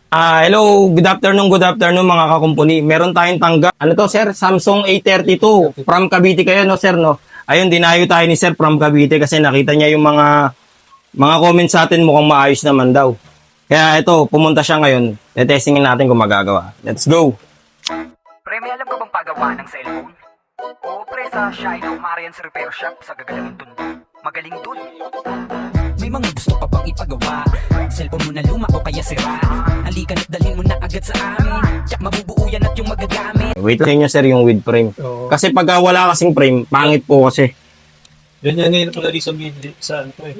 Hello, good afternoon mga kakumpuni. Meron tayong tanggap. Ano to, sir? Samsung A32 from Cavite kayo, no, sir, no? Ayun, dinayo tayo ni sir from Cavite kasi nakita niya yung mga comments sa atin mukhang maayos naman daw. Kaya ito, pumunta siya ngayon. Tetestingin natin kung magagawa. Let's go! Pre, may alam ka bang pagawa ng cellphone? Oo, pre, sa Shiloh Marian's Repair Shop sa Gagalangin Tondo. Magaling dun. May mga gusto ka bang ipagawa? Cellphone mo na luma o kaya sira? Halika na't dalhin mo na agad sa amin. Tsak mabubuo yan at yung magagamit. Wait lang nyo, sir, yung with frame. Oo. Kasi pagka wala kasing frame, pangit po kasi. Yan ngayon pala rin sa ano eh.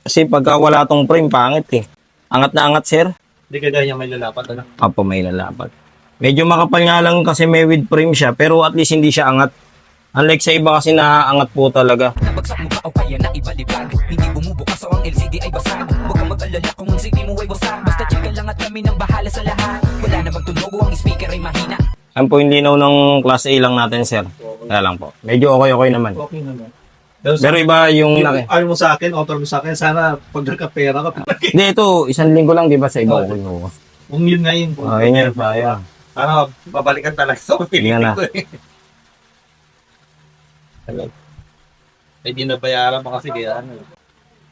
Kasi pagka wala tong frame, pangit eh. Angat na angat, sir. Hindi ka ganyan may lalapat ano. Apo, may lalapat. Medyo makapal nga lang kasi may with frame siya, pero at least hindi siya angat. Unlike sa iba kasi naaangat po talaga. Nabagsak mo ba o kaya na ibalibag? Hindi bumubukas o ang LCD ay basag. Huwag kang mag-alala kung ang CD mo ay wasak. Basta check ka lang at kami nang bahala sa lahat. Wala namang tunog o ang speaker ay mahina. Yan po, hindi linaw ng class A lang natin, sir. Kaya lang po. Medyo okay naman. Okay naman. Pero iba yung yung laki. ano mo sa akin, offer mo sa akin, sana pag nagkapera ka, Hindi, ito, isang linggo lang, di ba, sa iba okay mo. kung yun nga yun. Yun yun pa, yun. Ano, babalikan talaga sa Yan na. Pilipinas ko eh. Ay, di nabayaran pa kasi kaya ano.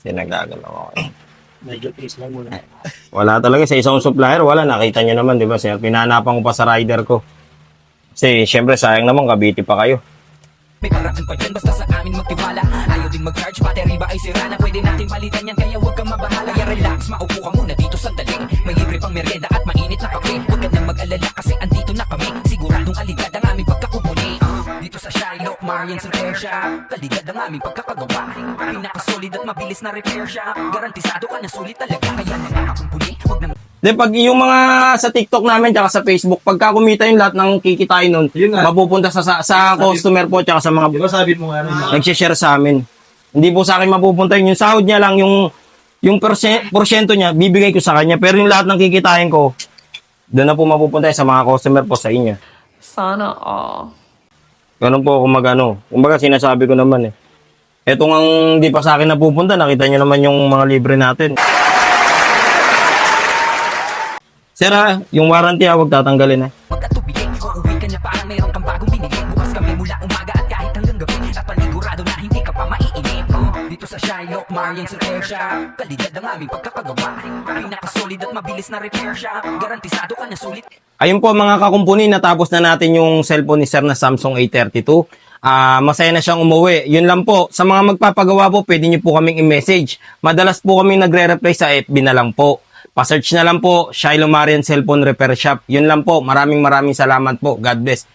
Sinagagalaw ako. Medyo case lang muna. Wala talaga, sa isang supplier, wala. Nakita nyo naman, di ba, sir? Pinanapan ko pa sa rider ko. Kasi, syempre, sayang naman, Cavite pa kayo. May paraan pa dyan basta sa amin magtiwala. Ayaw din mag-charge, battery ba ay sira na? Pwede natin palitan yan kaya huwag kang mabahala. Kaya relax, maupo ka muna dito sandali. May libre pang merienda at mainit na kape. Huwag ka nang mag-alala kasi andito na kami. Siguradong kalidad ang aming pagkakubuli. Dito sa Shiloh Marian's Repair Shop, kalidad ang aming pagkakagawa. Pinakasolid at mabilis na repair shop. Garantisado ka na sulit talaga. Kaya nakakakumpuni, huwag nang Then pag yung mga sa TikTok namin tsaka sa Facebook, pagka kumita yung lahat ng kikitain nun, Yun nga. mapupunta sa customer po tsaka sa mga Di ba sabi mo nga ano, nag-share sa amin. Hindi po sa akin mapupunta yun. Yung sahod niya lang, yung porsyento niya, bibigay ko sa kanya. Pero yung lahat ng kikitain ko, doon na po mapupunta sa mga customer po sa inyo. Sana all. Ganun po ako magano. Kumbaga sinasabi ko naman eh. Eto nga hindi pa sa akin napupunta, nakita niyo naman yung mga libre natin. Sir, yung warranty huwag tatanggalin magkatubigin. Uuwi ka na parang meron kang bagong binili. Bukas kami mula umaga at kahit hanggang gabi. At panigurado na hindi ka pa maiinip. Dito sa Shiloh Marian's Repair Shop, kalidad ang aming pagkakagawa. Pinakasolid at mabilis na repair shop. Garantisado ka na sulit. Ayun po mga kakumpuni, natapos na natin yung cellphone ni Sir na Samsung A32. Masaya na siyang umuwi. Yun lang po, sa mga magpapagawa po, pwede niyo po kaming i-message. Madalas po kami nagre-reply sa FB na lang po. Pa-search na lang po, Shiloh Marian Cellphone Repair Shop. Yun lang po, maraming salamat po. God bless.